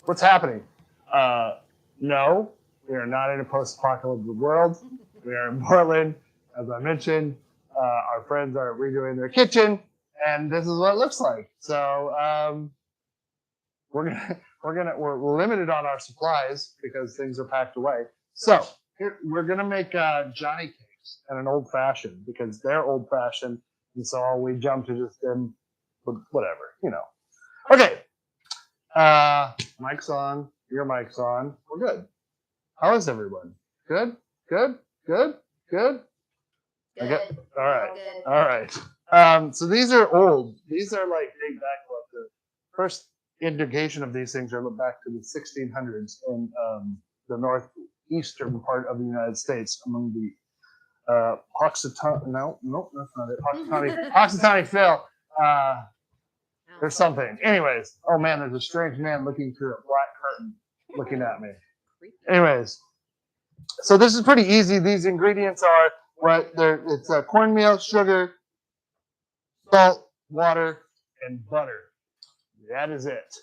What's happening? No, we are not in a post-apocalyptic world. We are in Portland, as I mentioned. Our friends are redoing their kitchen, and this is what it looks like. So we're limited on our supplies because things are packed away. So here, we're gonna make Johnny cakes and an old fashioned because they're old fashioned, and so we jump to just them, whatever, you know. Okay, mic's on. Your mic's on. We're good. How is everyone? Good. Good. Good. Good. Good. All right. Good. All right. So these are old. These are like date back what the first indication of these things are look back to the 1600s in the northeastern part of the United States among the Hoxitani. No, that's not it. Hoxitani Phil. There's something. Anyways, oh man, there's a strange man looking through a black curtain looking at me. Anyways, so this is pretty easy. These ingredients are what they're. It's cornmeal, sugar, salt, water, and butter. That is it.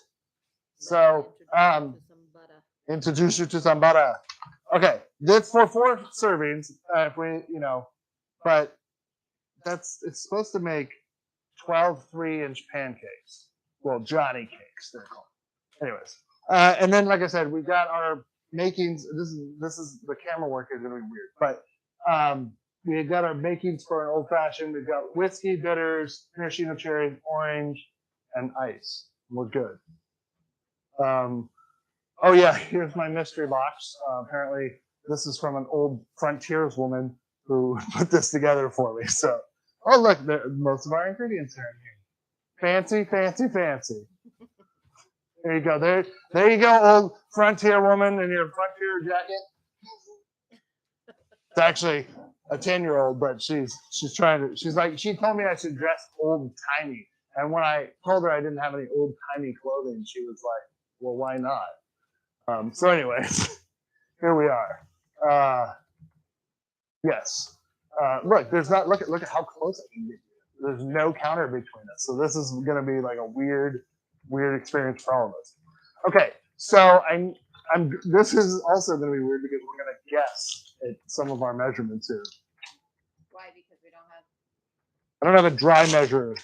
So, introduce you to some butter. Okay, this for 4 servings. If we, but it's supposed to make 12 3-inch pancakes. Well, Johnny cakes, they're called. Anyways, and then like I said, we got our makings. This is the camera work is gonna be weird, but we got our makings for an old fashioned. We've got whiskey, bitters, maraschino cherry, orange, and ice. We're good. Oh yeah, here's my mystery box. Apparently, this is from an old frontierswoman who put this together for me. So, oh look, most of our ingredients are in here. Fancy, fancy, fancy. There you go. There you go, old frontier woman in your frontier jacket. It's actually a 10-year-old, but she's like, she told me I should dress old timey. And when I told her I didn't have any old timey clothing, she was like, well, why not? So anyways, here we are. Yes. Look, look at how close I can get. There's no counter between us. So this is going to be like a weird experience for all of us. Okay, so this is also going to be weird because we're going to guess at some of our measurements here. Why? Because we don't have. I don't have a dry measure.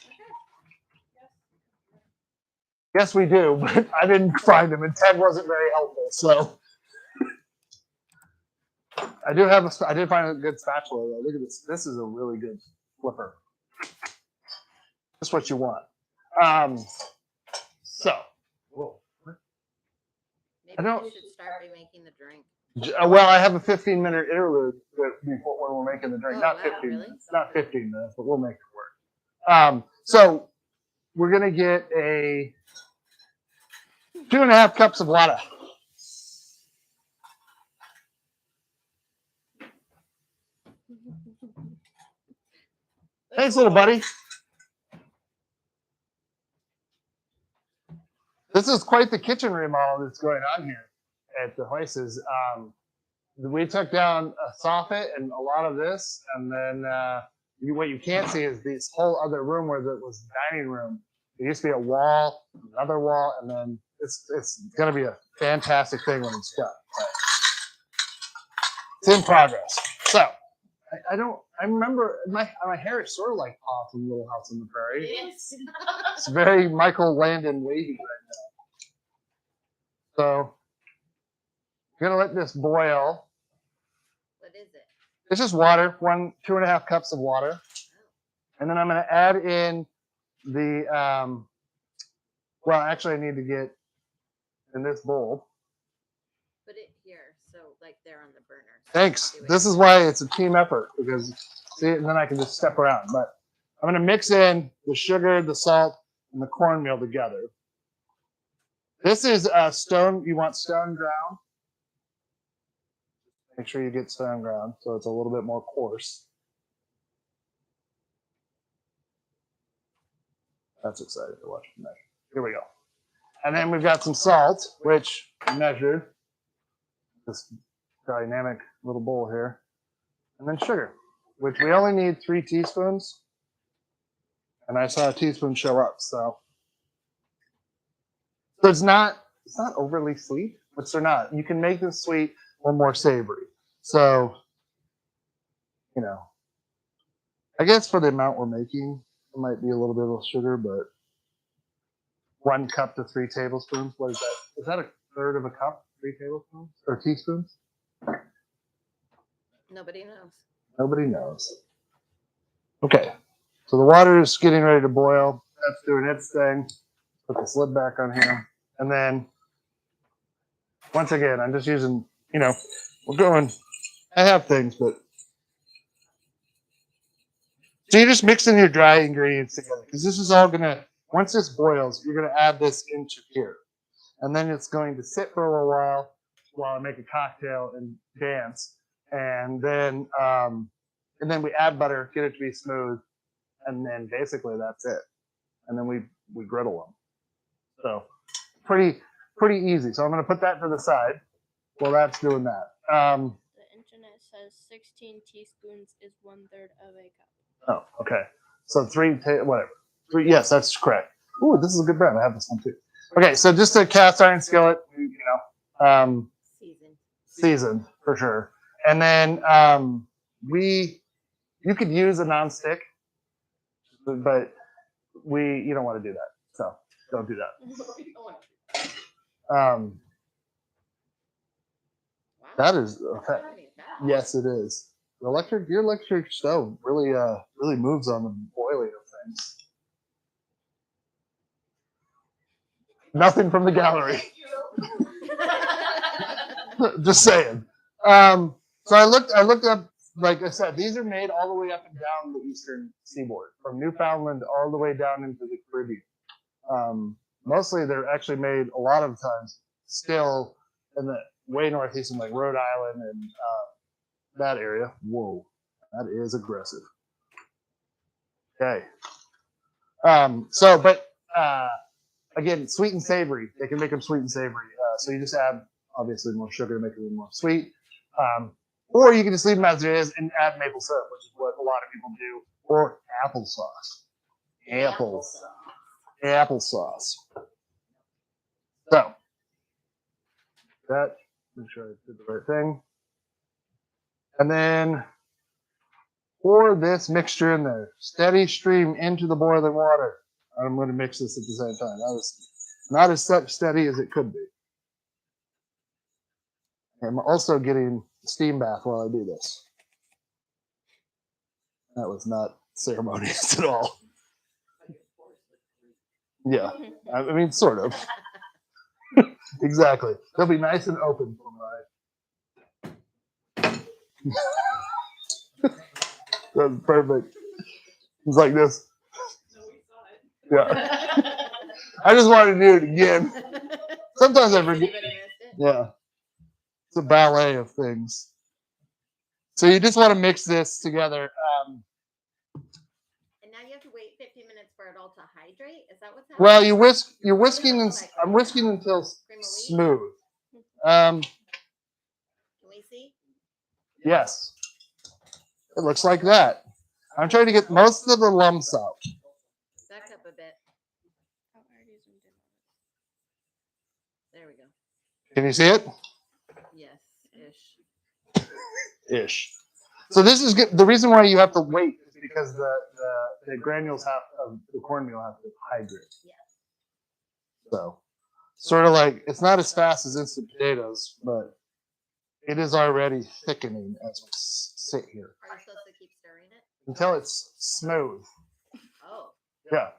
Yes, we do, but I didn't find them, and Ted wasn't very helpful. So I did find a good spatula though. Look at this. This is a really good flipper. That's what you want. So, whoa. Maybe we should start by making the drink. Well, I have a 15-minute interlude before when we're making the drink. Oh, Not wow, 15 really? minutes. Not 15 minutes, but we'll make it work. So we're gonna get a 2.5 cups of water. Thanks, little buddy. This is quite the kitchen remodel that's going on here at the Hoises. We took down a soffit and a lot of this, and then what you can't see is this whole other room where there was the dining room. There used to be a wall, another wall, and then it's going to be a fantastic thing when it's done. It's in progress. So I remember my hair is sort of like Pa from Little House on the Prairie. Yes. It's very Michael Landon wavy right now. So I'm gonna let this boil. What is it? It's just water, 2.5 cups of water, and then I'm gonna add in the. Well, actually, I need to get in this bowl. Put it here, so like they're on the burner. So Thanks. This is why it's a team effort because see, and then I can just step around. But I'm gonna mix in the sugar, the salt, and the cornmeal together. This is stone. You want stone ground. Make sure you get stone ground so it's a little bit more coarse. That's exciting to watch. Here we go. And then we've got some salt, which I measured. This dynamic little bowl here. And then sugar, which we only need 3 teaspoons. And I saw a teaspoon show up, so it's not it's not overly sweet, which they're not. You can make this sweet or more savory. So, you know, I guess for the amount we're making, it might be a little bit of sugar, but 1 cup to 3 tablespoons. What is that? Is that a third of a cup? 3 tablespoons or teaspoons? Nobody knows. Nobody knows. Okay, so the water is getting ready to boil. That's doing its thing. Put this lid back on here, and then once again, I'm just using. We're going. I have things, but so you're just mixing your dry ingredients together because this is all gonna. Once this boils, you're gonna add this into here, and then it's going to sit for a little while I make a cocktail and dance, and then we add butter, get it to be smooth, and then basically that's it. And then we griddle them. So pretty easy. So I'm going to put that to the side while that's doing that. The internet says 16 teaspoons is 1/3 of a cup. Oh, okay. So whatever. 3. Yes, that's correct. Ooh, this is a good brand. I have this one too. Okay, so just a cast iron skillet. Seasoned for sure. And then you could use a nonstick, but you don't want to do that. So don't do that. That is yes, it is. Your electric stove really moves on the boiling of things. Nothing from the gallery. Just saying. So I looked up. Like I said, these are made all the way up and down the eastern seaboard, from Newfoundland all the way down into the Caribbean. Mostly, they're actually made a lot of times still in the way northeast, in like Rhode Island and that area. Whoa, that is aggressive. Okay. Again, sweet and savory. They can make them sweet and savory. So you just add obviously more sugar to make it a little more sweet. Or you can just leave them as it is and add maple syrup, which is what a lot of people do, or applesauce. Applesauce. So, make sure I did the right thing. And then pour this mixture in there. Steady stream into the boiling water. I'm going to mix this at the same time. Not as steady as it could be. I'm also getting steam bath while I do this. That was not ceremonious at all. Yeah, I mean, sort of. Exactly. They'll be nice and open for my. That's perfect. It's like this. Yeah. I just wanted to do it again. Sometimes I forget. Yeah. It's a ballet of things. So you just want to mix this together. And now you have to wait 15 minutes for it all to hydrate. Is that what's happening? Well, you're whisking. I'm whisking until smooth. Can we see? Yes. It looks like that. I'm trying to get most of the lumps out. Back up a bit. Oh, I already zoomed in. There we go. Can you see it? Yes, Ish. So this is good. The reason why you have to wait is because the granules of the cornmeal have to hydrate. Yeah. So sort of like it's not as fast as instant potatoes, but it is already thickening as we sit here Are you supposed to keep stirring it? until it's smooth. Oh. Yeah.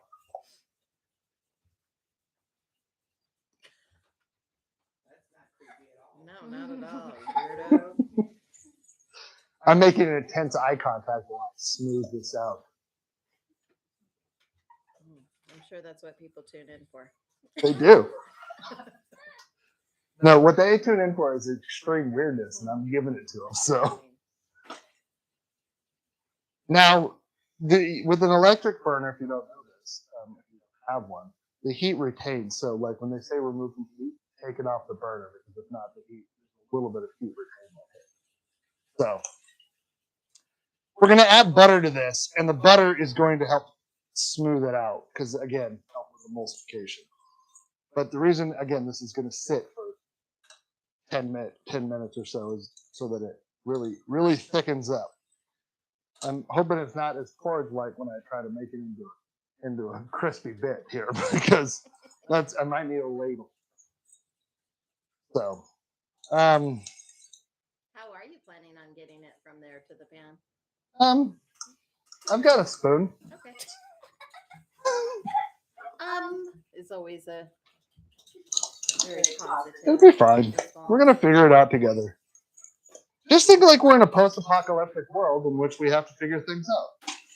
No, not at all, weirdo. I'm making an intense eye contact while I smooth this out. I'm sure that's what people tune in for. They do. No, what they tune in for is extreme weirdness, and I'm giving it to them. So now, with an electric burner, if you don't know this, if you don't have one, the heat retains. So, like when they say remove from heat, take it off the burner because if not, the heat, there's a little bit of heat retained on it. So we're going to add butter to this, and the butter is going to help smooth it out because, again, help with emulsification. But the reason, again, this is going to sit for 10 minutes or so is so that it really thickens up. I'm hoping it's not as porridge-like when I try to make it into a crispy bit here because I might need a ladle. So, How are you planning on getting it from there to the pan? I've got a spoon. Okay. It's always a very positive. It'll be fine. response. We're gonna figure it out together. Just think like we're in a post-apocalyptic world in which we have to figure things out.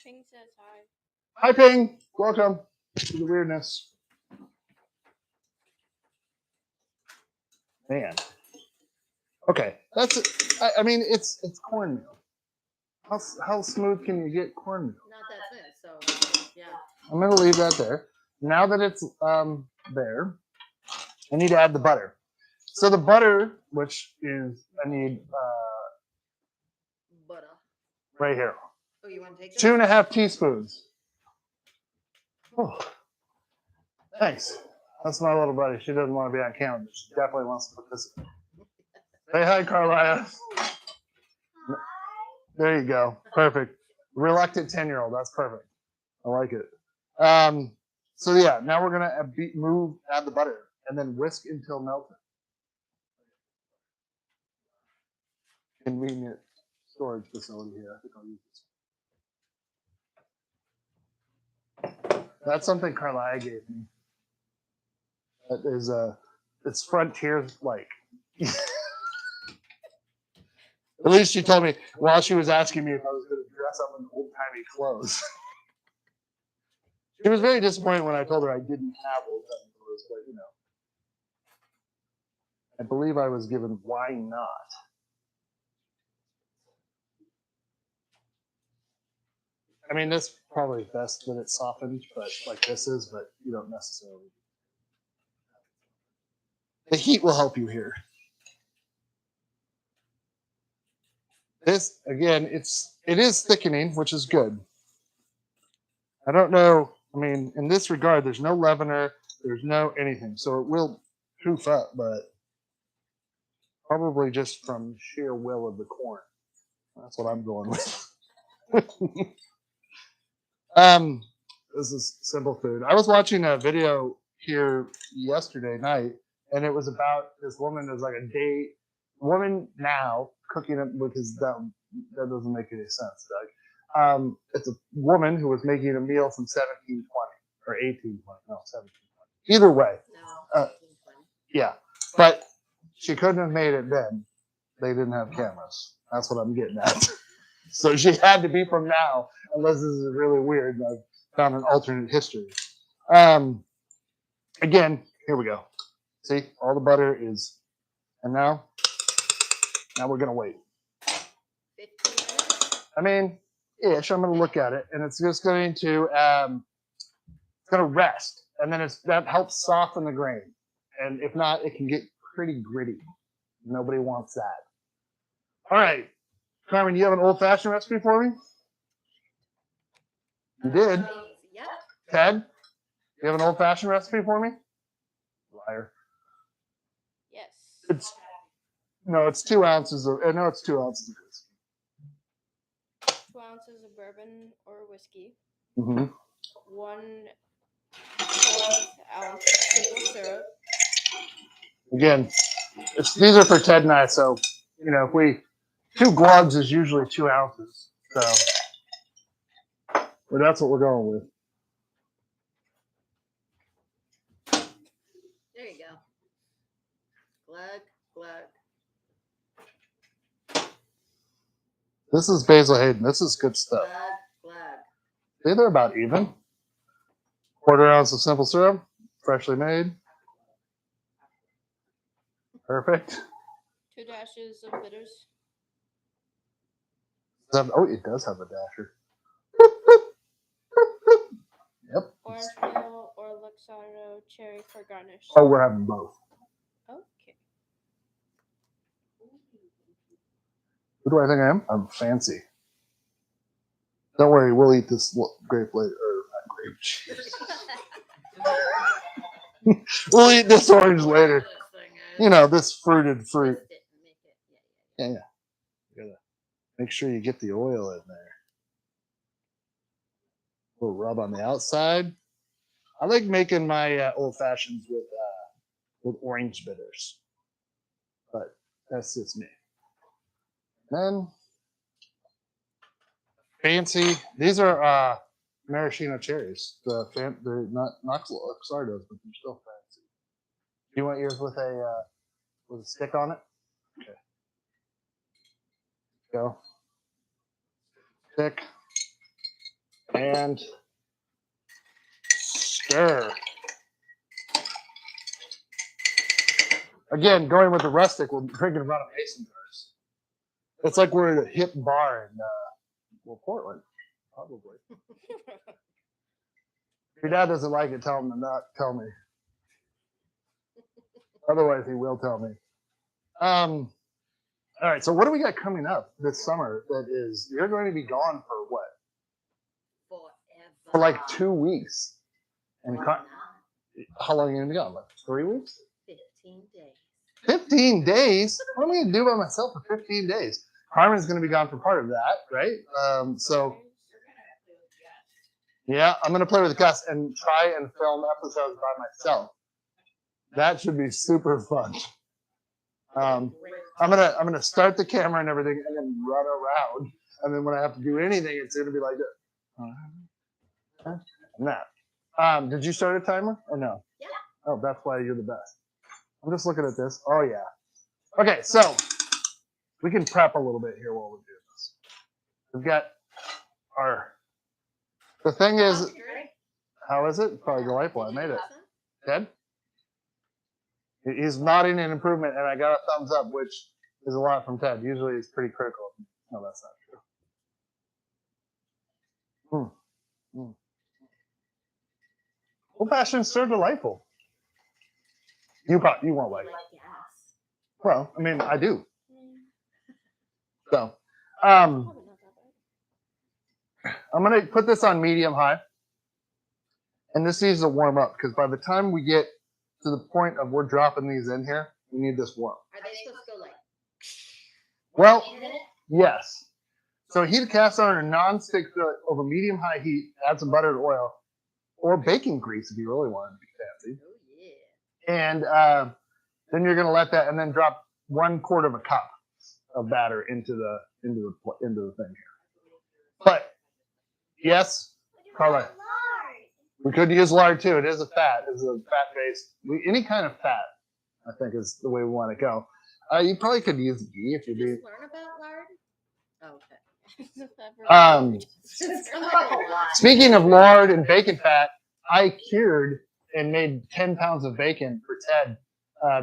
Ping says hi. Hi, Ping. Welcome to the weirdness. Man. Okay, that's it. I mean, it's cornmeal. How smooth can you get cornmeal? Not that smooth, so yeah. I'm gonna leave that there. Now that it's there, I need to add the butter. So the butter, which is I need Butter. right here, Oh, you want to take this? 2.5 teaspoons. Oh, thanks. That's my little buddy. She doesn't want to be on camera, but she definitely wants to participate. Say hi, Carlia. There you go. Perfect. Reluctant 10-year-old. That's perfect. I like it. So yeah, now we're gonna add the butter and then whisk until melted. Convenient storage facility here. I think I'll use this. That's something Carlia gave me. That is it's frontier like. At least she told me while she was asking me if I was going to dress up in old-timey clothes. She was very disappointed when I told her I didn't have old-timey clothes, but you know. I believe I was given why not. I mean, this probably best that it's softened, but like this is, but you don't necessarily. The heat will help you here. This again, it is thickening, which is good. I don't know. I mean, in this regard, there's no leavener, there's no anything, so it will poof up, but probably just from sheer will of the corn. That's what I'm going with. This is simple food. I was watching a video here yesterday night, and it was about this woman who's like a woman now cooking it with his that doesn't make any sense, Doug. It's a woman who was making a meal from 1720 or 1820, no 1720. Either way, No. yeah, but she couldn't have made it then. They didn't have cameras. That's what I'm getting at. So she had to be from now, unless this is really weird. I've found an alternate history. Again, here we go. See, all the butter is, and now we're gonna wait. 15 minutes? I mean, ish. I'm gonna look at it, and it's just going to, it's gonna rest, and then that helps soften the grain. And if not, it can get pretty gritty. Nobody wants that. All right, Carmen, you have an old-fashioned recipe for me? You did. Yep. Ted, you have an old-fashioned recipe for me? Liar. Yes. It's 2 ounces of. No, it's 2 ounces of whiskey. 2 ounces of bourbon or whiskey. Mm-hmm. 1/4 ounce simple syrup. Again, these are for Ted and I, so if we 2 glugs is usually 2 ounces, so but that's what we're going with. There you go. Glug, glug. This is Basil Hayden. This is good stuff. Glug, glug. See, they're about even. 1/4 ounce of simple syrup, freshly made. Perfect. 2 dashes of bitters. Oh, it does have a dasher. Yep. Orange peel or Luxardo cherry for garnish. Oh, we're having both. Okay. Who do I think I am? I'm fancy. Don't worry, we'll eat this grape later. Or not grape. Jeez. We'll eat this orange later. This thing is. You know, this fruited fruit. Twist it and make it. Yeah. Yeah. You gotta make sure you get the oil in there. A little rub on the outside. I like making my old fashions with orange bitters, but that's just me. Then fancy. These are maraschino cherries. They're not Luxardos, but they're still fancy. Do you want yours with a stick on it? Okay. Go. Stick and stir. Again, going with the rustic, we're drinking a lot of mason jars. It's like we're at a hip bar in Portland, probably. If your dad doesn't like it, tell him to not tell me. Otherwise, he will tell me. All right, so what do we got coming up this summer? That is, you're going to be gone for what? Forever. For like 2 weeks. And Why not? how long are you going to be gone? Like 3 weeks? 15 days. 15 days? What am I going to do by myself for 15 days? Carmen's going to be gone for part of that, right? So, yeah, I'm going to play with Gus and try and film episodes by myself. That should be super fun. I'm gonna start the camera and everything, and then run around. And then when I have to do anything, it's gonna be like this. Nah. Did you start a timer or no? Yeah. Oh, that's why you're the best. I'm just looking at this. Oh yeah. Okay, so we can prep a little bit here while we're doing this. We've got our. The thing is, how is it? Probably delightful. I made it. Ted? He's nodding in improvement, and I got a thumbs up, which is a lot from Ted. Usually he's pretty critical. No, that's not true. Old fashions so delightful. You won't like it. Well, I mean, I do. So, I'm gonna put this on medium high, and this needs to warm up because by the time we get to the point of we're dropping these in here, we need this warm. Are they supposed to go like? Well, yes. So heat a cast iron or non-stick skillet over medium-high heat. Add some butter or oil, or baking grease if you really want to be fancy. Oh yeah. And then you're going to let that, and then drop 1/4 of a cup of batter into the thing here. But yes, Carla, we could use lard too. It is a fat. It's a fat-based. Any kind of fat, I think, is the way we want to go. You probably could use ghee if you Did you do. just learn about lard? Okay. Speaking of lard and bacon fat, I cured and made 10 pounds of bacon for Ted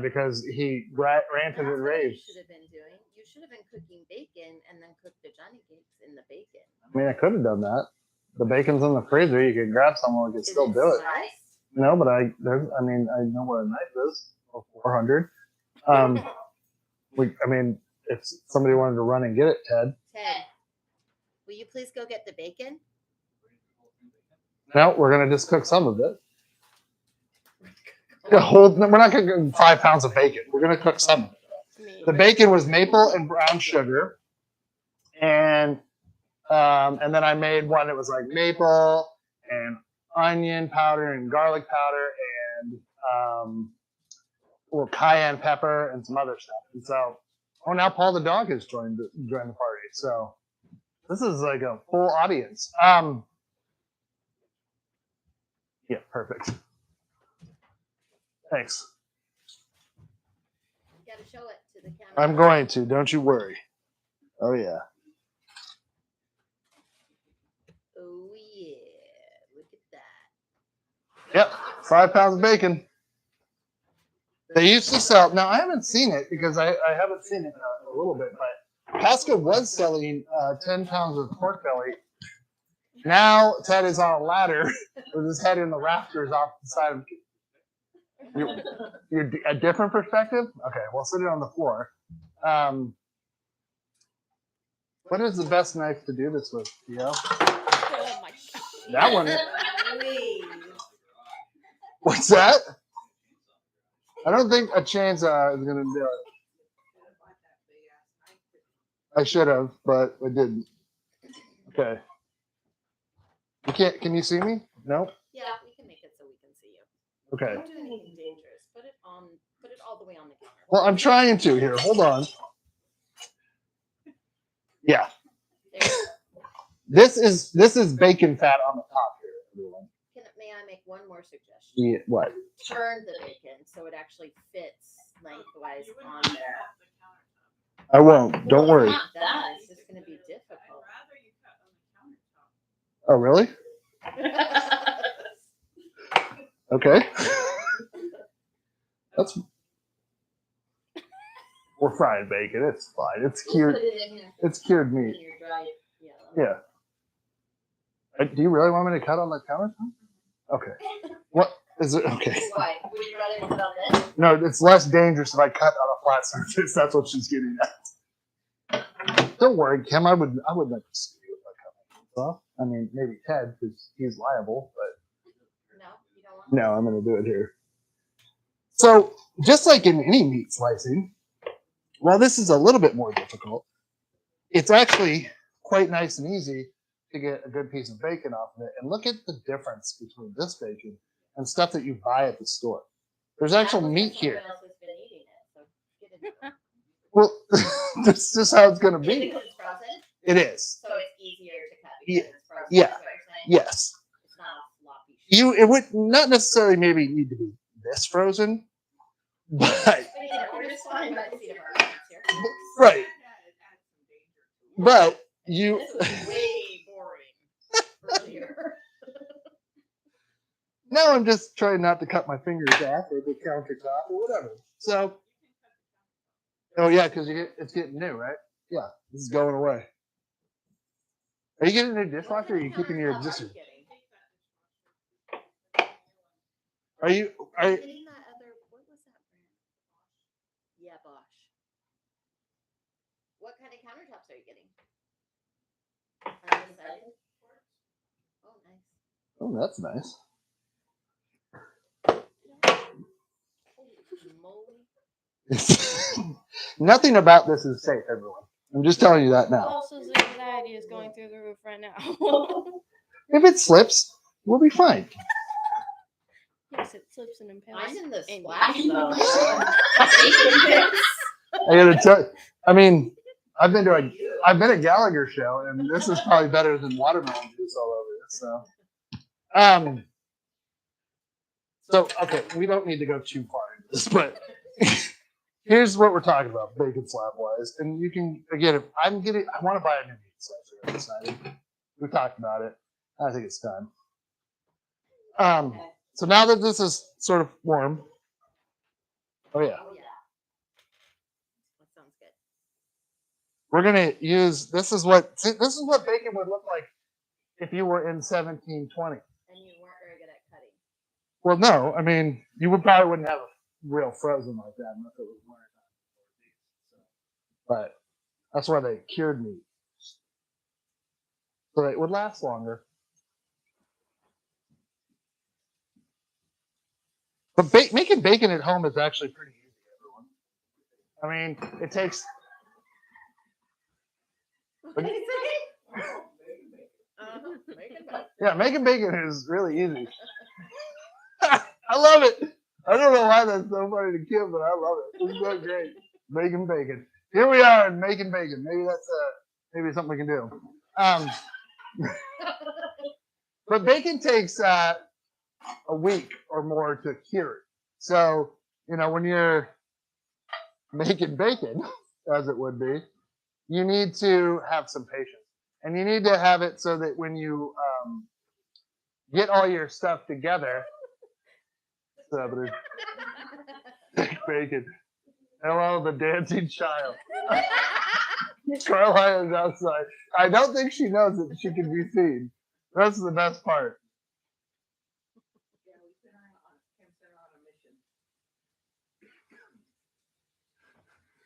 because he ranted That's and what raved. you should have been doing. You should have been cooking bacon and then cook the Johnny cakes in the bacon. I mean, I could have done that. The bacon's in the freezer. You could grab some and we could still do it. Sliced? No, but I know what a knife is. 400. If somebody wanted to run and get it, Ted. Ted, will you please go get the bacon? No, we're gonna just cook some of it. We're not gonna cook 5 pounds of bacon. We're gonna cook some of it. The bacon was maple and brown sugar, and then I made one that was like maple and onion powder and garlic powder and little cayenne pepper and some other stuff. And so, now Paul the dog has joined the party. So this is like a full audience. Yeah, perfect. Thanks. You gotta show it to the camera. I'm going to. Don't you worry. Oh yeah. Oh yeah. Look at that. Yep. 5 pounds of bacon. They used to sell. Now I haven't seen it because I haven't seen it in a little bit, but Pasca was selling 10 pounds of pork belly. Now Ted is on a ladder with his head in the rafters off the side of. You're a different perspective. Okay, we'll sit it on the floor. What is the best knife to do this with? You know? Oh my god. That one. Please. What's that? I don't think a chainsaw is gonna do it. I should have, but I didn't. Okay. You can't. Can you see me? No. Yeah, we can make it so we can see you. Okay. Don't do anything dangerous. Put it all the way on the counter. Well, I'm trying to here. Hold on. Yeah. There. This is bacon fat on the top here, everyone. May I make one more suggestion? Yeah, what? Turn the bacon so it actually fits lengthwise on there. I won't. Don't worry. It's not that. It's just going to be difficult. Oh, really? Okay. That's. We're frying bacon. It's fine. It's cured. It's cured meat. Yeah. Do you really want me to cut on the countertop? Okay. What is it? Okay. Why? Would you rather put on this? No, it's less dangerous if I cut on a flat surface. That's what she's getting at. Don't worry, Kim. I would never sue you if I cut my off. I mean, maybe Ted, because he's liable, but No, you don't want. no, I'm going to do it here. So, just like in any meat slicing, while this is a little bit more difficult, it's actually quite nice and easy to get a good piece of bacon off of it. And look at the difference between this bacon and stuff that you buy at the store. There's actual meat here. Someone else has been eating it, so get it. Well, this is how it's going to Because be. it's frozen, It is. so it's easier to cut Yeah, because it's frozen. yeah, That's what you're saying? Yes. It's not a floppy sheet. It would not necessarily maybe need to be this frozen, but But yeah, we're just fine by the seat of our pants here. right. But you This was way boring earlier. now I'm just trying not to cut my fingers off or the countertop or whatever. So oh yeah, because it's getting new, right? Yeah, this is going away. Are you getting a new dishwasher or are you keeping your existing? Are you I'm getting that other, what was that brand? Yeah, Bosch. What kind of countertops are you getting? Undecided? Oh, nice. oh, that's nice. Holy moly. Nothing about this is safe, everyone. I'm just telling you that now. Also, the anxiety is going through the roof right now. If it slips, we'll be fine. Yes, it slips and impales. I'm in the and- splash zone. I gotta tell you, I mean, I've been at Gallagher show, and this is probably better than watermelon juice all over this. So okay, we don't need to go too far into this, but here's what we're talking about, bacon slab wise. And you can again, if I want to buy a new meat slicer. I've decided. We talked about it. I think it's time. So now that this is sort of warm, oh yeah. Oh, yeah. That sounds good. We're gonna use this is what bacon would look like if you were in 1720. And you weren't very good at cutting. Well, no, I mean you probably wouldn't have a real frozen like that unless it was winter time. But that's why they cured meat, so it would last longer. But making bacon at home is actually pretty easy, everyone. I mean, it takes. What did he say? Making bacon. Yeah, making bacon is really easy. I love it. I don't know why that's so funny to Kim, but I love it. It's so great. Making bacon. Here we are making bacon. Maybe that's maybe something we can do. But bacon takes a week or more to cure it. So, when you're making bacon, as it would be, you need to have some patience. And you need to have it so that when you get all your stuff together, bacon. Hello, the dancing child. Carlisle is outside. I don't think she knows that she can be seen. That's the best part.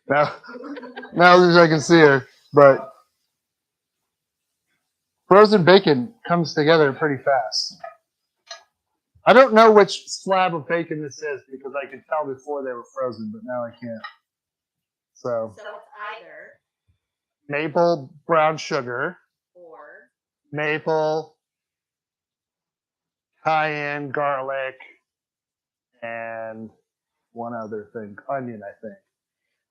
Now that I can see her, but frozen bacon comes together pretty fast. I don't know which slab of bacon this is because I could tell before they were frozen, but now I can't. So So it's either maple brown sugar, or maple, cayenne, garlic, and one other thing, onion, I think.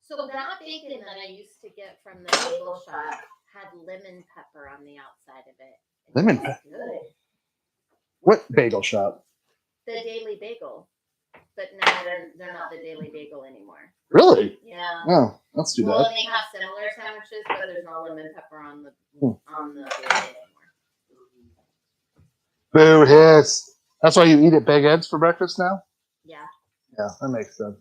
so that bacon that I used to get from the bagel shop had lemon pepper on the outside of it. Lemon It pepper? was good. What bagel shop? The Daily Bagel. But now they're not the Daily Bagel anymore. Really? Yeah. Oh, that's too Well, bad. and they have similar sandwiches, but there's no lemon pepper on the Daily anymore. Boo hiss. That's why you eat at Big Ed's for breakfast now? Yeah. Yeah, that makes sense.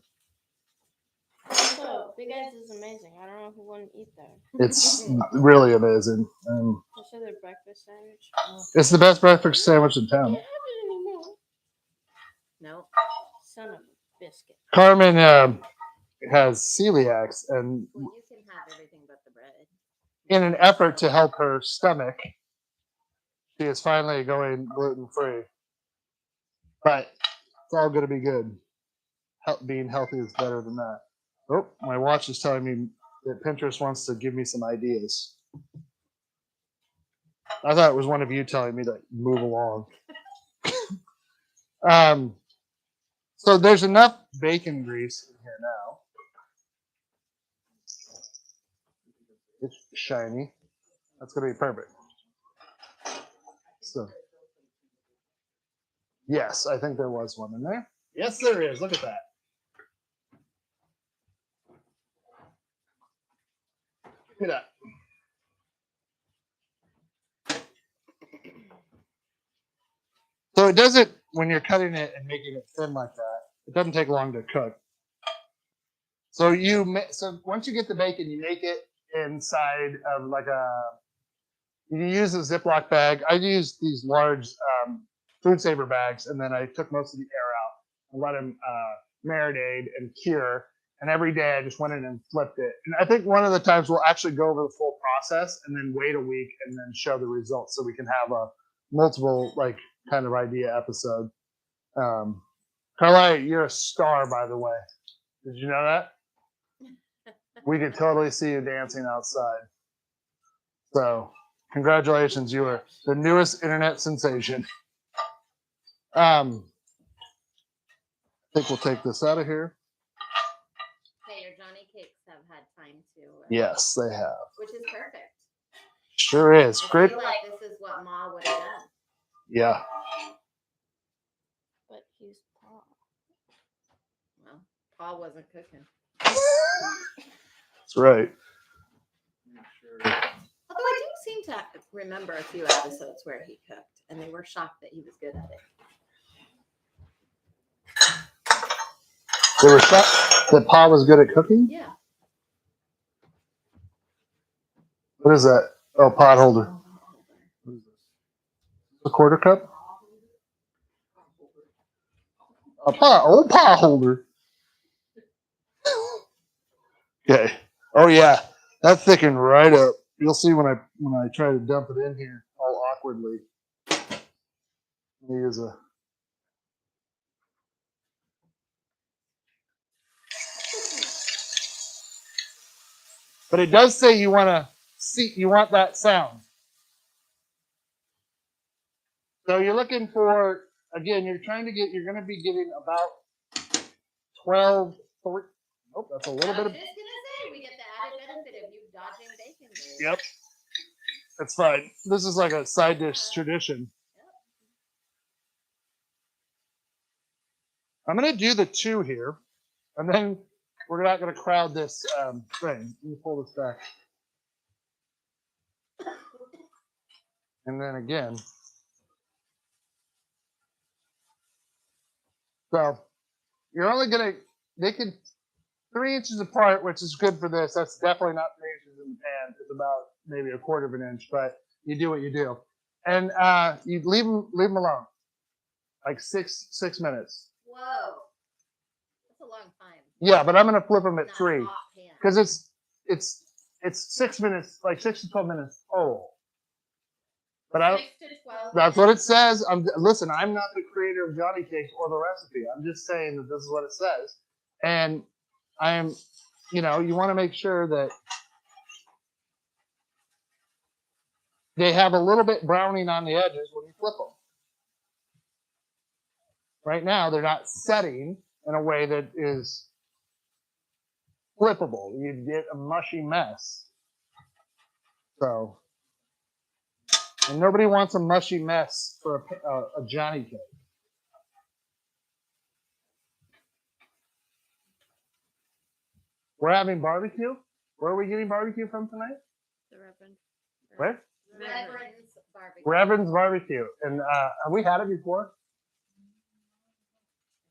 So, Big Ed's is amazing. I don't know who wouldn't eat there. It's really amazing. Especially their breakfast sandwich. It's the best breakfast sandwich in town. Can't have it anymore. Nope. Son of a biscuit. Carmen has celiacs, and Well, you can have everything but the bread. in an effort to help her stomach, she is finally going gluten-free. But it's all going to be good. Being healthy is better than that. Oh, my watch is telling me that Pinterest wants to give me some ideas. I thought it was one of you telling me to move along. So there's enough bacon grease in here now. It's shiny. That's going to be perfect. So, yes, I think there was one in there. Yes, there is. Look at that. Look at that. So it doesn't, when you're cutting it and making it thin like that, it doesn't take long to cook. So so once you get the bacon, you make it inside of like you can use a Ziploc bag. I used these large food saver bags, and then I took most of the air out and let them marinate and cure. And every day I just went in and flipped it. And I think one of the times we'll actually go over the full process and then wait a week and then show the results so we can have a multiple like kind of idea episode. Carly, you're a star, by the way. Did you know that? We could totally see you dancing outside. So, congratulations, you are the newest internet sensation. I think we'll take this out of here. Okay, your Johnny cakes have had time to. Yes, they have. Which is perfect. Sure is. I Great. feel like this is what Ma would have done. Yeah. But he's Paul. Well, Paul wasn't cooking. That's right. Although I do seem to remember a few episodes where he cooked, and they were shocked that he was good at it. They were shocked that Pa was good at cooking? Yeah. What is that? Oh, pot holder. A quarter cup? A pot holder. Okay. Oh yeah, that thickened right up. You'll see when I try to dump it in here all awkwardly. Use a. But it does say you want that sound. So you're looking for, again, you're going to be getting about 12, oh, that's a little bit I of, was just gonna say we get the added benefit of you dodging bacon. Days. yep. That's fine. This is like a side dish tradition. I'm going to do the 2 here, and then we're not going to crowd this thing. Let me pull this back. And then again. So you're only going to, they can 3 inches apart, which is good for this. That's definitely not 3 inches in the pan. It's about maybe a quarter of an inch, but you do what you do. And you leave them alone, like six minutes. Whoa, that's a long time. Yeah, but I'm gonna flip them at Not 3 hot pan. because it's 6 minutes, like 6 to 12 minutes. Oh, But I don't. 6 to 12. That's what it says. Listen, I'm not the creator of Johnny cakes or the recipe. I'm just saying that this is what it says. And I'm, you want to make sure that they have a little bit browning on the edges when you flip them. Right now, they're not setting in a way that is flippable. You get a mushy mess. So, and nobody wants a mushy mess for a Johnny cake. We're having barbecue. Where are we getting barbecue from tonight? The Reverend. Where? Reverend's barbecue. Reverend's barbecue. And have we had it before?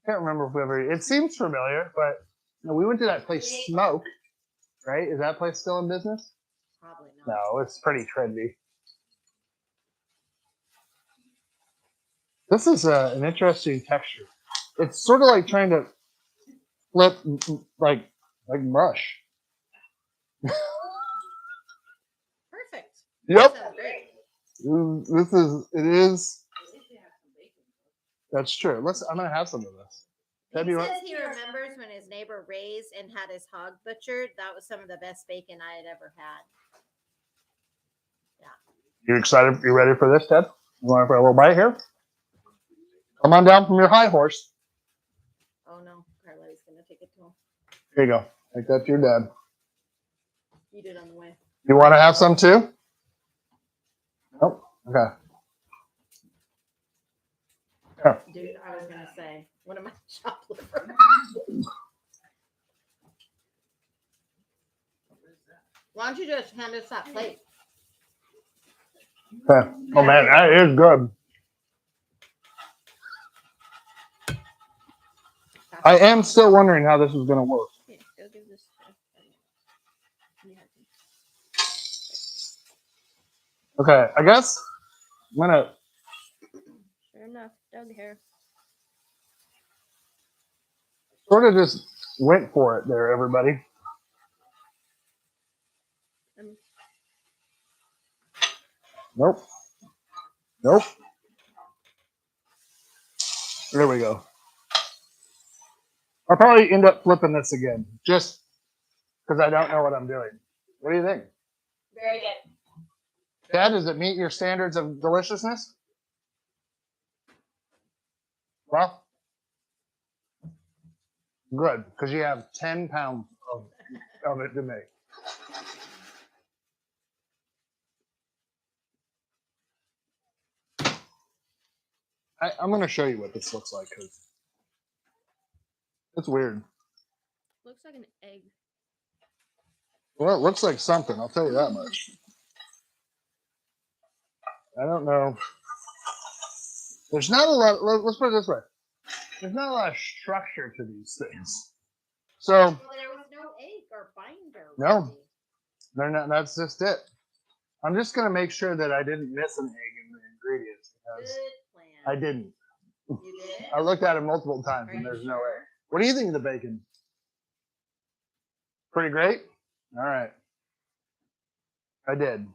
Can't remember if we ever. It seems familiar, but we went to that place, Smoke. Right? Is that place still in business? Probably not. No, it's pretty trendy. This is an interesting texture. It's sort of like trying to flip like mush. Perfect. Yep. Sounds great. It is. That's true. I'm gonna have some of this. He says he remembers when his neighbor raised and had his hog butchered. That was some of the best bacon I had ever had. You excited? You ready for this, Ted? You want for a little bite here? Come on down from your high horse. Oh no, Carly's gonna take it to him. Here you go. Take that to your dad. Eat it on the way. You want to have some too? Nope. Okay. Yeah. Dude, I was gonna say, what am I chopped liver? Why don't you just hand us that plate? Okay. Oh man, that is good. I am still wondering how this is going to work. Yeah, go give this. Okay, I guess I'm gonna. Sure enough, Doug here. Sort of just went for it there, everybody. Nope. Nope. There we go. I'll probably end up flipping this again, just because I don't know what I'm doing. What do you think? Very good. Dad, does it meet your standards of deliciousness? Well, good, because you have 10 pounds of it to make. I'm going to show you what this looks like, because it's weird. Looks like an egg. Well, it looks like something, I'll tell you that much. I don't know. There's not a lot, let's put it this way. There's not a lot of structure to these things. So, Well, there was no egg or binder. No. Really. they're not, that's just it. I'm just going to make sure that I didn't miss an egg in the ingredients, because Good plan. I didn't. You did? I looked at it multiple times, Are and you there's no sure? egg. What do you think of the bacon? Pretty great? All right. I did.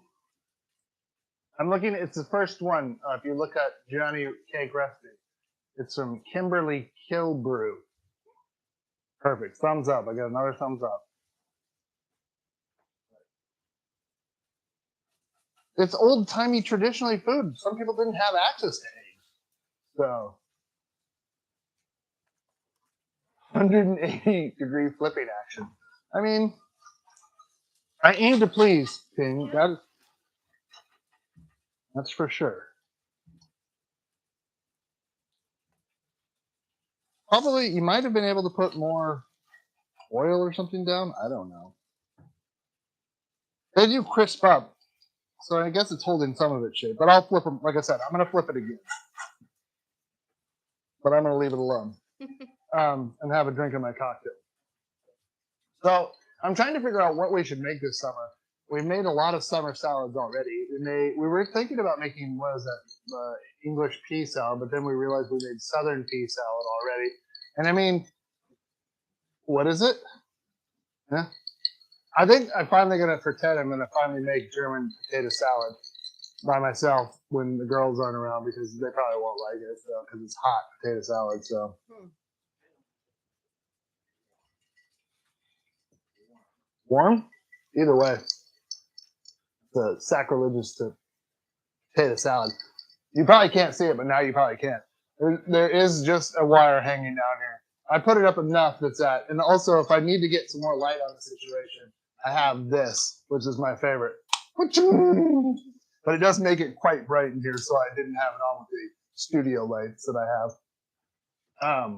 I'm looking, it's the first one. If you look at Johnny Cake Recipe, it's from Kimberly Kilbrew. Perfect. Thumbs up. I got another thumbs up. It's old-timey, traditionally food. Some people didn't have access to eggs. So, 180-degree flipping action. I mean, I aim to please, King. That's for sure. Probably, you might have been able to put more oil or something down. I don't know. They do crisp up, so I guess it's holding some of its shape. But I'll flip them. Like I said, I'm going to flip it again. But I'm going to leave it alone and have a drink of my cocktail. So I'm trying to figure out what we should make this summer. We've made a lot of summer salads already. We were thinking about making, what is that, English pea salad, but then we realized we made Southern pea salad already. And I mean, what is it? Yeah. I think I'm finally going to, for Ted, I'm going to finally make German potato salad. by myself when the girls aren't around because they probably won't like it because it's hot potato salad. So warm, either way, the sacrilegious to potato salad. You probably can't see it, but now you probably can. There is just a wire hanging down here. I put it up enough that's that. And also, if I need to get some more light on the situation, I have this, which is my favorite. But it does make it quite bright in here, so I didn't have it on with the studio lights that I have.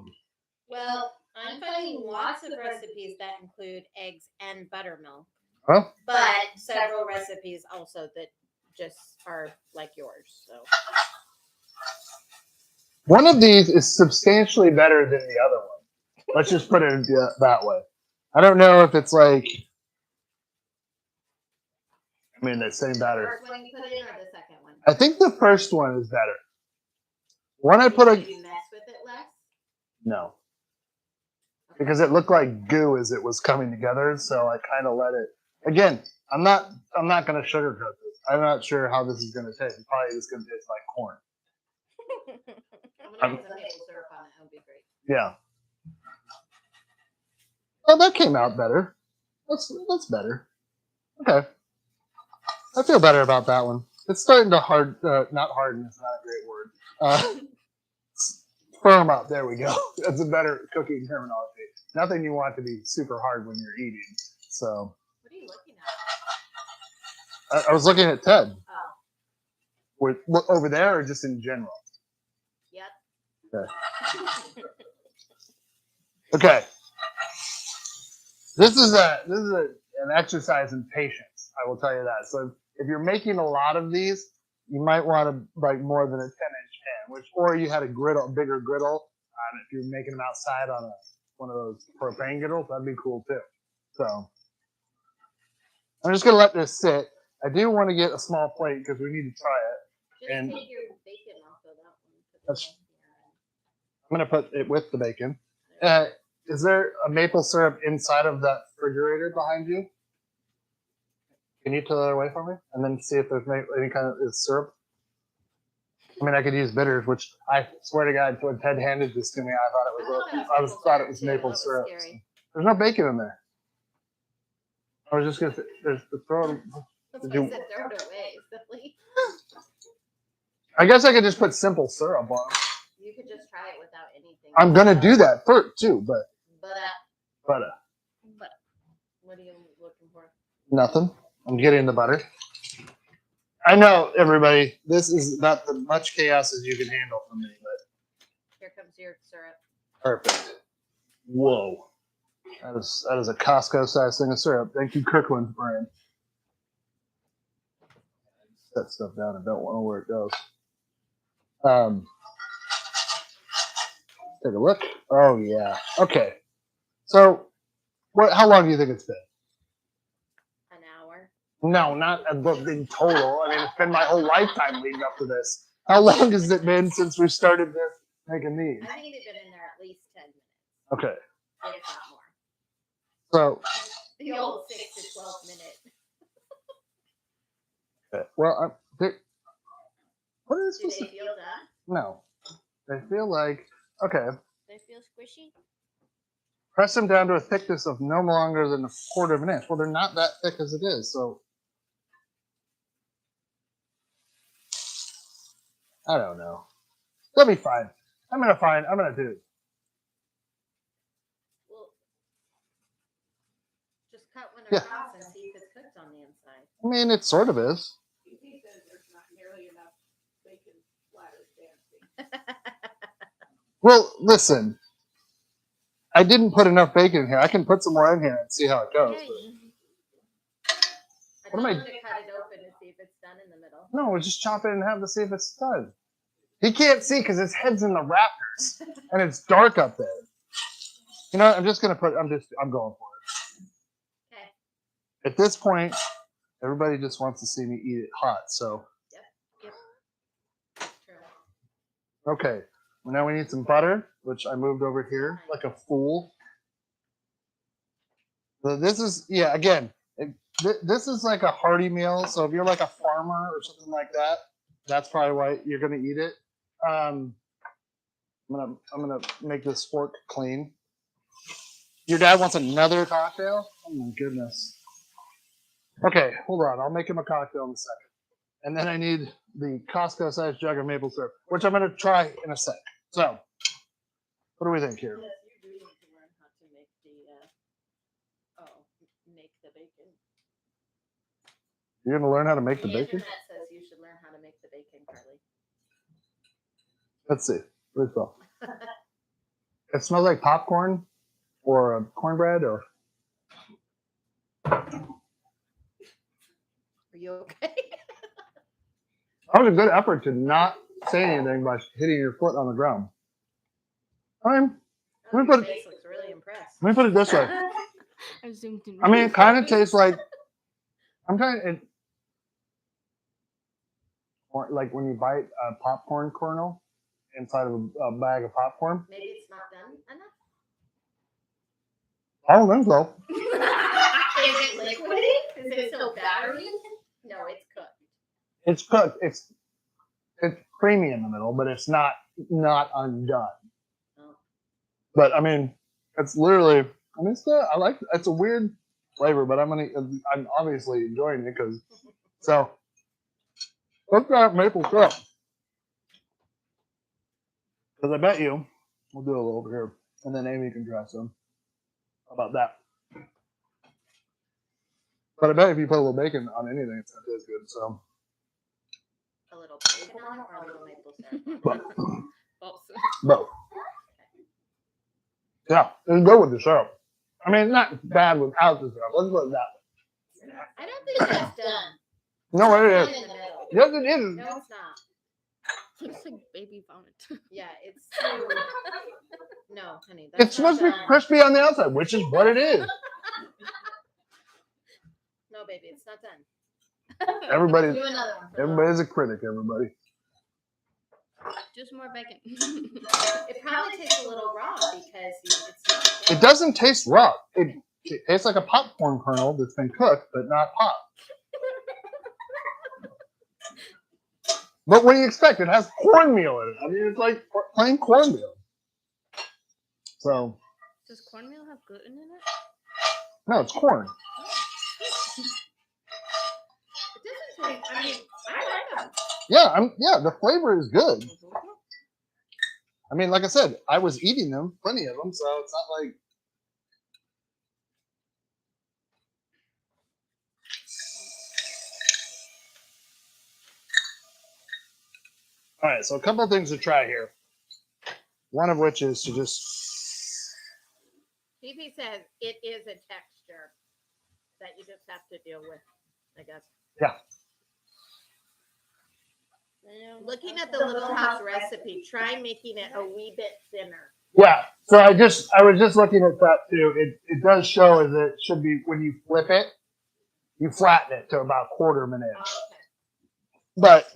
Well, I'm finding lots of recipes that include eggs and buttermilk, Huh? but several recipes also that just are like yours. So One of these is substantially better than the other one. Let's just put it that way. I don't know if it's like, I mean, the same the batter. first one you put in or the second one? I think the first one is better. When I put Did a, you mess with it less? no, because it looked like goo as it was coming together, so I kind of let it. Again, I'm not going to sugarcoat this. I'm not sure how this is going to taste. It's probably just going to taste like corn. I'm gonna put some maple syrup on it. It'll be great. Yeah. Oh, that came out better. That's better. Okay. I feel better about that one. It's starting to not harden. It's not a great word. Firm up. There we go. That's a better cooking terminology. Nothing you want to be super hard when you're eating. So. What are you looking at? I was looking at Ted. Oh. Over there, or just in general. Yep. Okay. Okay. This is an exercise in patience. I will tell you that. So if you're making a lot of these, you might want to like more than a 10-inch pan, or you had a bigger griddle. If you're making them outside on one of those propane griddles, that'd be cool too. So I'm just gonna let this sit. I do want to get a small plate because we need to try it. Just And take your bacon off of that one. That's- I'm gonna put it with the bacon. Is there a maple syrup inside of that refrigerator behind you? Can you throw that away for me? And then see if there's any kind of syrup? I mean, I could use bitters, which I swear to God, when Ted handed this to me, I thought it was maple syrup. There's no bacon in there. I was just gonna say, throw it. That's why I said throw it away, silly. I guess I could just put simple syrup on it. You could just try it without anything. I'm gonna do that first too, but But what are you looking for? nothing. I'm getting the butter. I know, everybody. This is not as much chaos as you can handle from me, but Here comes your syrup. perfect. Whoa, that is a Costco-sized thing of syrup. Thank you, Kirkland brand. Set stuff down. I don't know where it goes. Take a look. Oh yeah. Okay. So, how long do you think it's been? An hour. No, not in total. I mean, it's been my whole lifetime leading up to this. How long has it been since we started this making these? I think they've been in there at least 10 minutes. Okay. If not more. So, The old 6 to 12 minute. okay. Well, what is Do this? they feel done? No. They feel like, okay. They feel squishy. Press them down to a thickness of no longer than 1/4 of an inch. Well, they're not that thick as it is, so. I don't know. They'll be fine. I'm gonna do it. Well, just cut one Yeah. across and see if it's cooked on the inside. I mean, it sort of is. He says there's not nearly enough bacon splatters dancing. Well, listen. I didn't put enough bacon in here. I can put some more in here and see how it goes. Yeah, I What am I- told him to cut it open and see if it's done in the middle. No, we'll just chop it in half to see if it's done. He can't see because his head's in the rafters and it's dark up there. You know, I'm going for it. Okay. At this point, everybody just wants to see me eat it hot. So, True. okay. Well, now we need some butter, which I moved over here like a fool. So this is, again, This is like a hearty meal, so if you're like a farmer or something like that, that's probably why you're gonna eat it. I'm gonna make this fork clean. Your dad wants another cocktail? Oh my goodness. Okay, hold on. I'll make him a cocktail in a second. And then I need the Costco sized jug of maple syrup, which I'm gonna try in a sec. So, what do we think here? Yes, you do need to learn how to make make the bacon. You're gonna learn how to make the The bacon? internet says you should learn how to make the bacon, Carly. Let's see. What do you smell? It smells like popcorn or cornbread or. Are you okay? That was a good effort to not say anything by hitting your foot on the ground. Let me Your put it- face looks really impressed. Let me put it this way. I zoomed in. I mean, it kind of tastes like. I'm trying to. Or like when you bite a popcorn kernel inside of a bag of popcorn. Maybe it's not done enough. I don't think so. Is it liquidy? Is it still battery? No, it's cooked. It's cooked. It's creamy in the middle, but it's not undone. Oh. But I mean, it's literally. I mean, it's good. I like. It's a weird flavor, but I'm obviously enjoying it because. So, let's try maple syrup. Because I bet you, we'll do a little over here, and then Amy can try some. How about that? But I bet if you put a little bacon on anything, it's gonna taste good. So, A little bacon on it or a little maple syrup? but, Both. both. Yeah, it's good with the syrup. I mean, not bad without the syrup. Let's put it that way. I don't think that's done. No, it It's is. done in the middle. Yes, it is. No, it's not. Looks like baby vomit. Yeah, it's too. No, honey. That's It's supposed to be not done. crispy on the outside, which is what it is. No, baby, it's not done. Everybody, Do another one. for everybody's a critic. Everybody. Just more bacon. It probably tastes a little raw because it's not. It doesn't taste raw. It tastes like a popcorn kernel that's been cooked, but not pop. But what do you expect? It has cornmeal in it. I mean, it's like plain cornmeal. So, Does cornmeal have gluten in it? no, it's corn. It doesn't taste. I mean, I like them. Yeah, the flavor is good. I mean, like I said, I was eating them, plenty of them, so it's not like. All right, so a couple of things to try here. One of which is to just. Phoebe says it is a texture that you just have to deal with, I guess. Looking at the Little House recipe, try making it a wee bit thinner. Yeah, so I was just looking at that too. It does show as it should be when you flip it, you flatten it to about quarter of an inch. Okay. But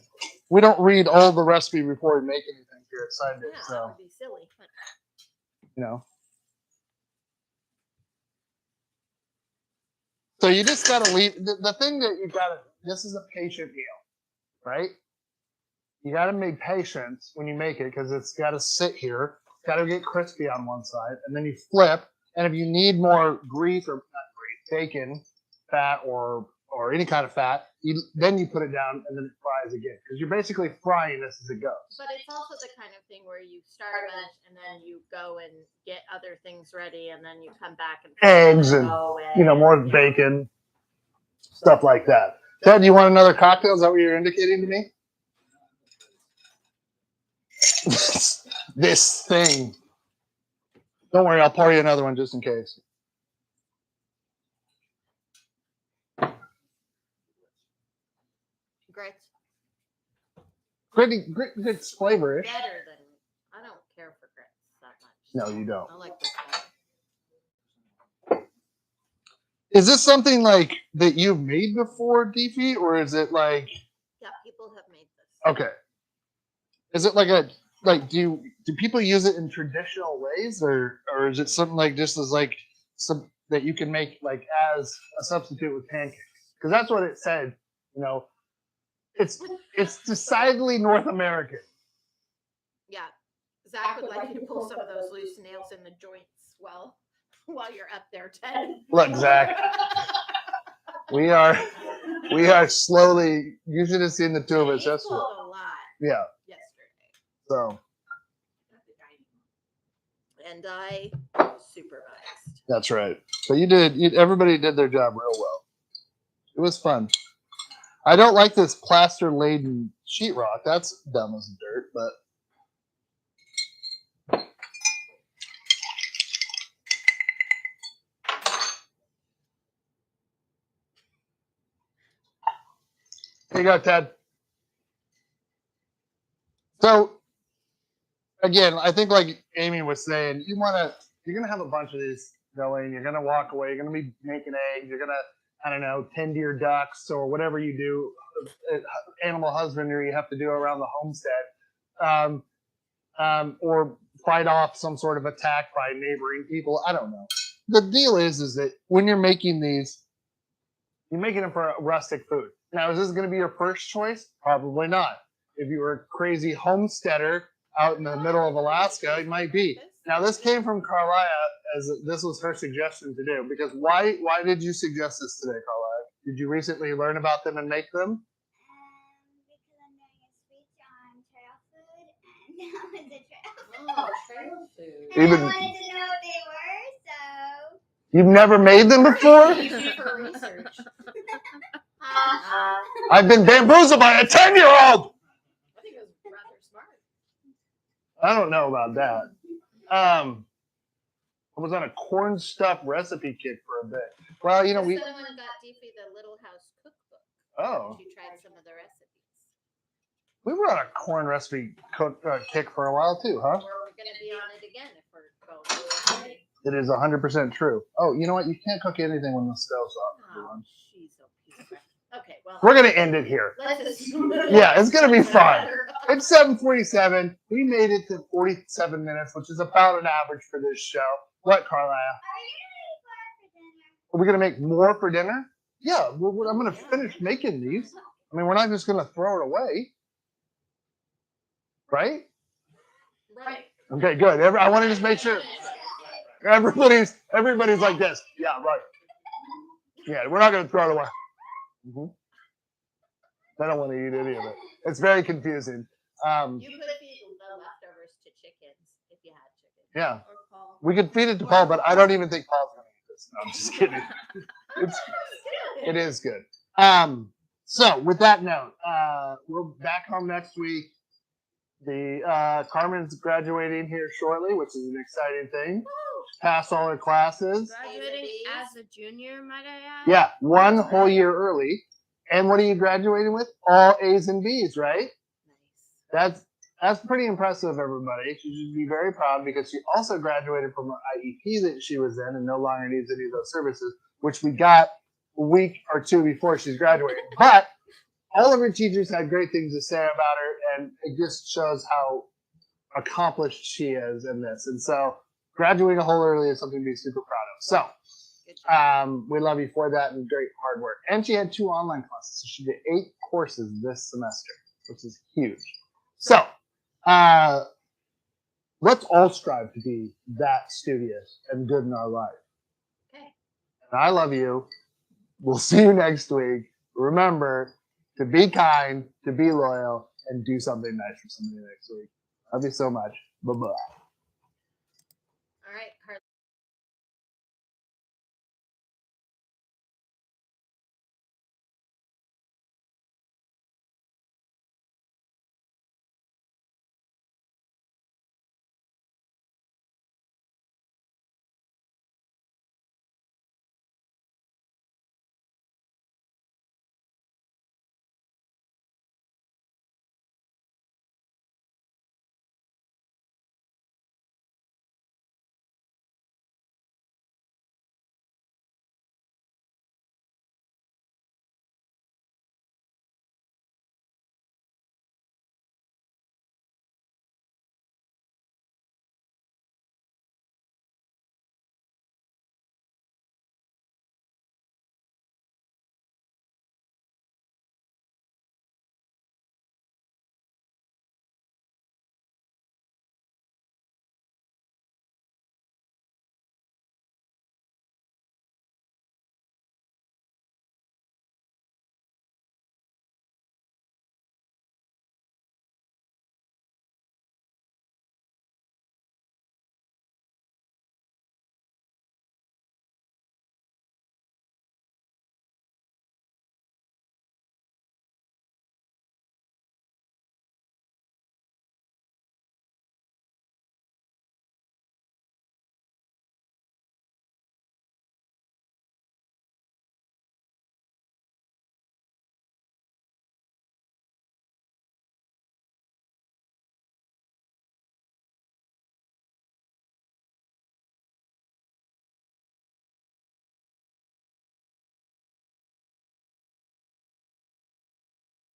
we don't read all the recipe before we make anything here at Yeah, Sidedish, that so would be silly. you know. So you just gotta leave the thing that you gotta. This is a patient meal, right? You gotta make patience when you make it because it's gotta sit here. It's gotta get crispy on one side, and then you flip. And if you need more grease or not grease, bacon, fat, or any kind of fat, then you put it down and then it fries again because you're basically frying this as it goes. But it's also the kind of thing where you start a bunch and then you go and get other things ready and then you come back and Eggs and go more bacon, stuff like that. Ted, you want another cocktail? Is that what you're indicating to me? This thing. Don't worry, I'll pour you another one just in case. grits. Grit's flavor-ish. Better than I don't care for grits that much. No, you don't. I like this better. Is this something like that you've made before, Deefy, or is it like Yeah, people have made this. okay? Is it like do people use it in traditional ways, or is it something like just as like some that you can make like as a substitute with pancakes, because that's what it said. You know, it's decidedly North American. Yeah. Zach would like you to pull some of those loose nails in the joints while you're up there, Ted. Look, Zach, we are slowly. You should have seen the two of us He yesterday. pulled a lot Yeah. yesterday. So And I supervised. that's right. So everybody did their job real well. It was fun. I don't like this plaster laden sheetrock. That's dumb as dirt, but. Here you go, Ted. So, again, I think like Amy was saying, you're gonna have a bunch of these going. You're gonna walk away. You're gonna be making eggs. You're gonna, I don't know, tend to your ducks or whatever you do, animal husbandry you have to do around the homestead, or fight off some sort of attack by neighboring people. I don't know. The deal is that when you're making these, you're making them for rustic food. Now, is this going to be your first choice? Probably not. If you were a crazy homesteader out in the middle of Alaska, it might be. Now, this came from Carlia, as this was her suggestion to do. Because why did you suggest this today, Carlia? Did you recently learn about them and make them? Because I'm doing a speech on trail food, and that was a trail food. Oh, trail food. And Even- I wanted to know what they were, so. You've never made them before? Easy for research. I've been bamboozled by a 10-year-old! I think it was rather smart. I don't know about that. I was on a corn stuff recipe kick for a bit. Well, you know, we. Someone got Deepy the Little House cookbook. Oh. She tried some of the recipes. We were on a corn recipe kick for a while too, huh? Or we're going to be on it again if we're going to. It is 100% true. Oh, you know what? You can't cook anything when the stove's off, Oh, everyone. she's a piece of crap. Okay, well. We're going to end it here. Let's Yeah, it's going to be fun. It's 7:47. We made it to 47 minutes, which is about an average for this show. What, Carlisle? Are we going to make more for dinner? Yeah, I'm going to finish making these. I mean, we're not just going to throw it away. Right? Right. Okay, good. I want to just make sure everybody's like this. Yeah, right. Yeah, we're not going to throw it away. I don't want to eat any of it. It's very confusing. You could feed the leftovers to chickens if you had chickens. Yeah, Or Paul. we could feed it to Paul, but I don't even think Paul's going to eat this. No, I'm just kidding. It is good. So with that note, we're back home next week. The Carmen's graduating here shortly, which is an exciting thing. Passed all her classes. Graduating as a junior, might I add? Yeah, one whole year early. And what are you graduating with? All A's and B's, right? Nice. That's pretty impressive, everybody. She should be very proud because she also graduated from an IEP that she was in and no longer needs any of those services, which we got a week or two before she's graduating. But all of her teachers had great things to say about her, and it just shows how accomplished she is in this. And so graduating a whole early is something to be super proud of. So Good job. we love you for that and great hard work. And she had 2 online classes. So she did 8 courses this semester, which is huge. So let's all strive to be that studious and good in our life. Okay. And I love you. We'll see you next week. Remember to be kind, to be loyal, and do something nice for somebody next week. Love you so much. Bye-bye.